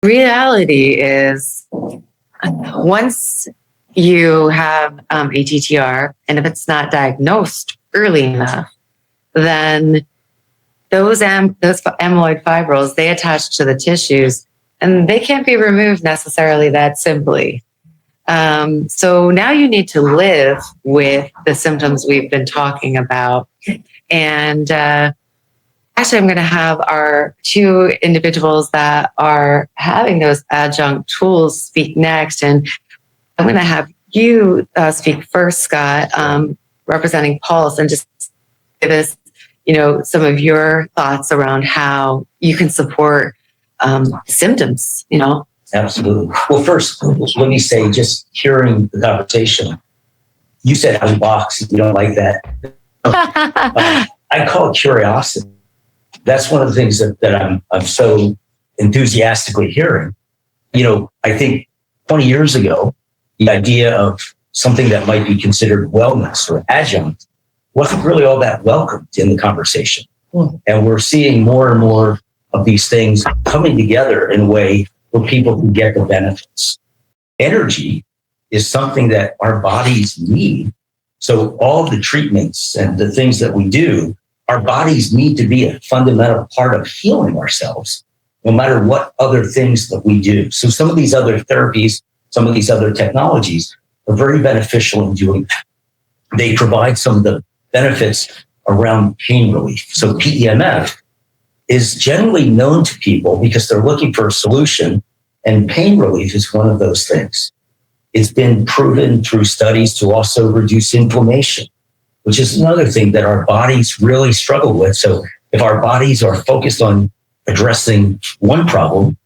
reality is once you have ATTR, and if it's not diagnosed early enough, then those amyloid fibrils, they attach to the tissues and they can't be removed necessarily that simply. So now you need to live with the symptoms we've been talking about. And actually, I'm going to have our two individuals that are having those adjunct tools speak next. And I'm going to have you speak first, Scott, representing Pulse, and just give us, some of your thoughts around how you can support symptoms, Absolutely. Well, first, let me say, just hearing the conversation, you said out of the box, you don't like that. I call it curiosity. That's one of the things that I'm so enthusiastically hearing. I think 20 years ago, the idea of something that might be considered wellness or adjunct wasn't really all that welcomed in the conversation. And we're seeing more and more of these things coming together in a way where people can get the benefits. Energy is something that our bodies need. So all the treatments and the things that we do, our bodies need to be a fundamental part of healing ourselves, no matter what other things that we do. So some of these other therapies, some of these other technologies are very beneficial in doing that. They provide some of the benefits around pain relief. So PEMF is generally known to people because they're looking for a solution, and pain relief is one of those things. It's been proven through studies to also reduce inflammation, which is another thing that our bodies really struggle with. So if our bodies are focused on addressing one problem,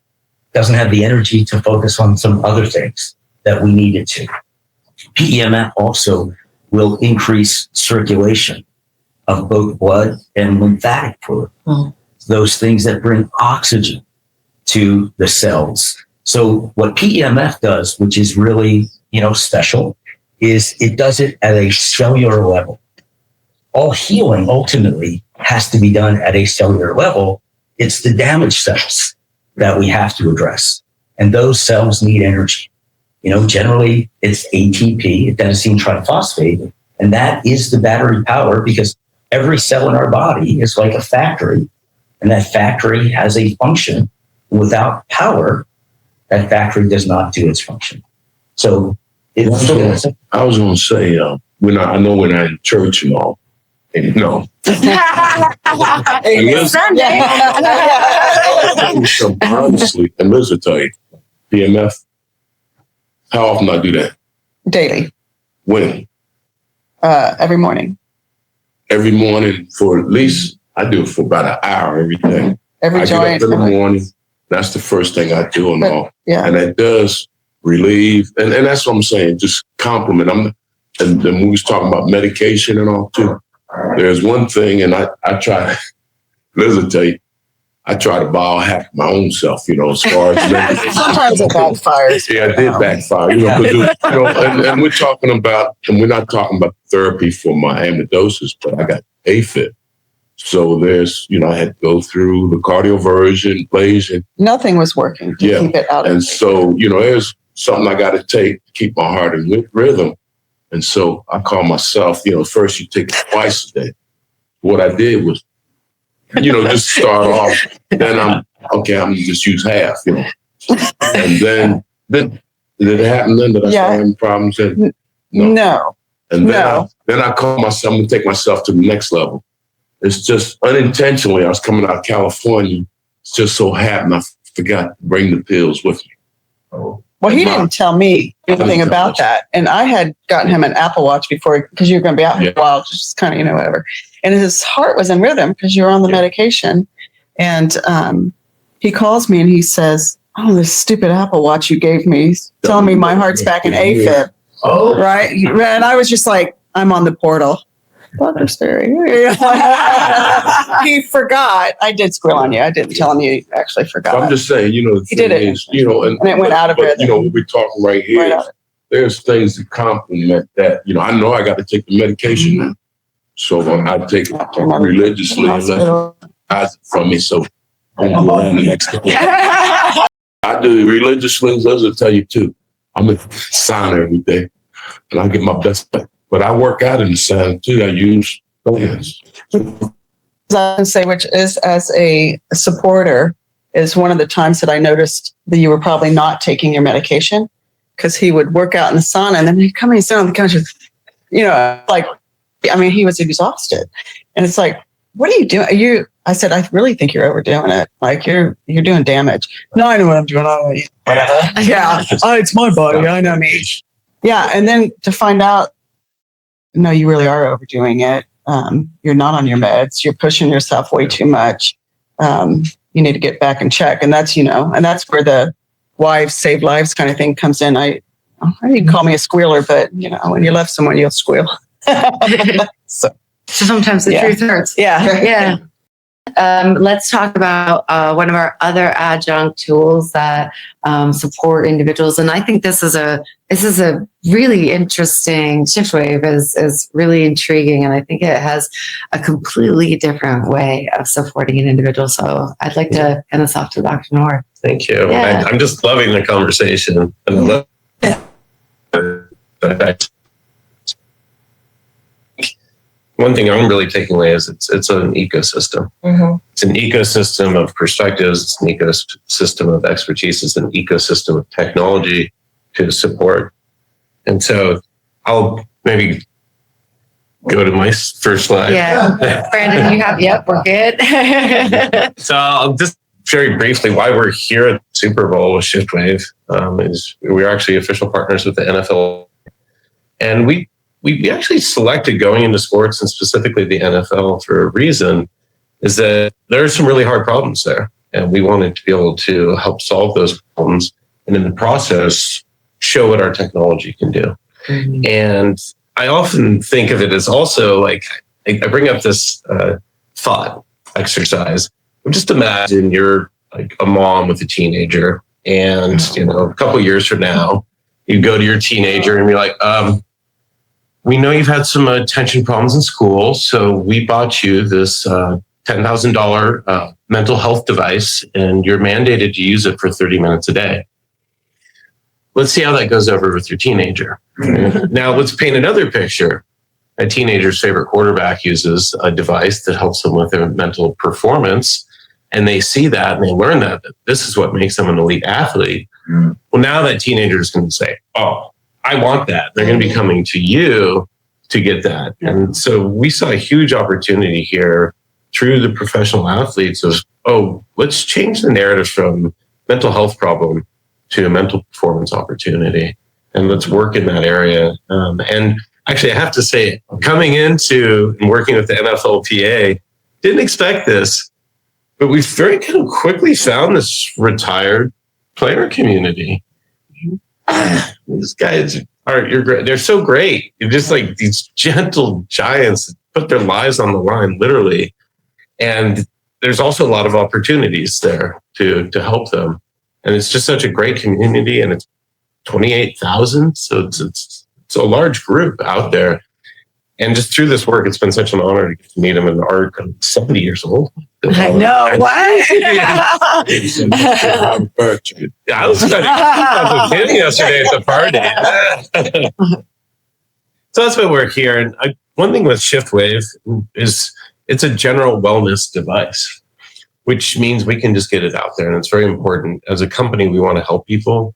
doesn't have the energy to focus on some other things that we need it to. PEMF also will increase circulation of both blood and lymphatic fluid. Those things that bring oxygen to the cells. So what PEMF does, which is really, special, is it does it at a cellular level. All healing ultimately has to be done at a cellular level. It's the damaged cells that we have to address. And those cells need energy. Generally it's ATP, adenosine triphosphate, and that is the battery power, because every cell in our body is like a factory, and that factory has a function. Without power, that factory does not do its function. So I was going to say, I know we're not in church and all. No. Honestly, and Liz will tell you, PMF, how often I do that? Daily. When? Every morning. Every morning for at least, I do it for about an hour every day. Every joint. I get up in the morning. That's the first thing I do and all. Yeah. And it does relieve. And that's what I'm saying, just compliment. And then we was talking about medication and all too. There's one thing, and I try, Liz will tell you, I try to biohack my own self, as far as sometimes it backfires. Yeah, it did backfire, and we're talking about, and we're not talking about therapy for my amyloidosis, but I got AFib. So there's, I had to go through the cardioversion, equation. Nothing was working to keep it out of. And so, there's something I got to take to keep my heart in rhythm. And so I call myself, first you take it twice a day. What I did was, just start off. Then I'm going to just use half, And then did it happen then that I started having problems? No. And then I call myself, I'm going to take myself to the next level. It's just unintentionally, I was coming out of California. It's just so happened I forgot to bring the pills with me. Well, he didn't tell me anything about that. And I had gotten him an Apple Watch before, because you're going to be out for a while, just kind of, whatever. And his heart was in rhythm because you're on the medication. And he calls me and he says, "Oh, this stupid Apple Watch you gave me, telling me my heart's back in AFib." Oh, right. And I was just like, I'm on the portal. Butterberry. He forgot. I did squeal on you. I didn't tell him you actually forgot. So I'm just saying, the he did it. Is, and it went out of it. We're talking right here. Right, there's things that complement that. I know I got to take the medication now. So I take it religiously and let it from me. So I won't go around the next day. I do religiously. Those will tell you too. I'm in the sauna every day, and I get my best. But I work out in the sauna too. I use plants. I can say, which is as a supporter, is one of the times that I noticed that you were probably not taking your medication, because he would work out in the sauna and then he'd come and sit on the couch, like, I mean, he was exhausted. And it's like, what are you doing? I said, I really think you're overdoing it. Like you're doing damage. No, I know what I'm doing. Whatever. Yeah. Oh, it's my body. I know me. Yeah. And then to find out, no, you really are overdoing it. You're not on your meds. You're pushing yourself way too much. You need to get back and check. And that's, and that's where the wives save lives kind of thing comes in. You can call me a squealer, but when you love someone, you'll squeal. So sometimes the truth hurts. Yeah. Let's talk about one of our other adjunct tools that support individuals, and I think this is a really interesting. ShiftWave is really intriguing, and I think it has a completely different way of supporting an individual. So I'd like to hand this off to Dr. Noor. Thank you. Yeah. I'm just loving the conversation. And one thing I'm really taking away is it's an ecosystem. Mm-hmm. It's an ecosystem of perspectives. It's an ecosystem of expertise. It's an ecosystem of technology to support. And so I'll maybe go to my first slide. Yeah. Brandon, you have, yep, we're good. So I'll just very briefly why we're here at Super Bowl with ShiftWave is we're actually official partners with the NFL. And we actually selected going into sports and specifically the NFL for a reason, is that there are some really hard problems there. And we wanted to be able to help solve those problems. And in the process, show what our technology can do. Mm-hmm. And I often think of it as also like, I bring up this thought exercise. Just imagine you're like a mom with a teenager and, a couple of years from now, you go to your teenager and you're like, we know you've had some attention problems in school, so we bought you this $10,000 mental health device, and you're mandated to use it for 30 minutes a day. Let's see how that goes over with your teenager. Now, let's paint another picture. A teenager's favorite quarterback uses a device that helps them with their mental performance, and they see that and they learn that this is what makes them an elite athlete. Mm. Well, now that teenager is going to say, oh, I want that. They're going to be coming to you to get that. And so we saw a huge opportunity here through the professional athletes of, let's change the narrative from mental health problem to a mental performance opportunity. And let's work in that area. And actually, I have to say, coming into and working with the NFLPA, didn't expect this, but we very kind of quickly found this retired player community. These guys you're great. They're so great. You're just like these gentle giants that put their lives on the line, literally. And there's also a lot of opportunities there to help them. And it's just such a great community, and it's 28,000. So it's a large group out there. And just through this work, it's been such an honor to get to meet them. And I'm 70 years old. I know. What? I was with him yesterday at the party. So that's why we're here. And one thing with ShiftWave is it's a general wellness device, which means we can just get it out there. And it's very important. As a company, we want to help people.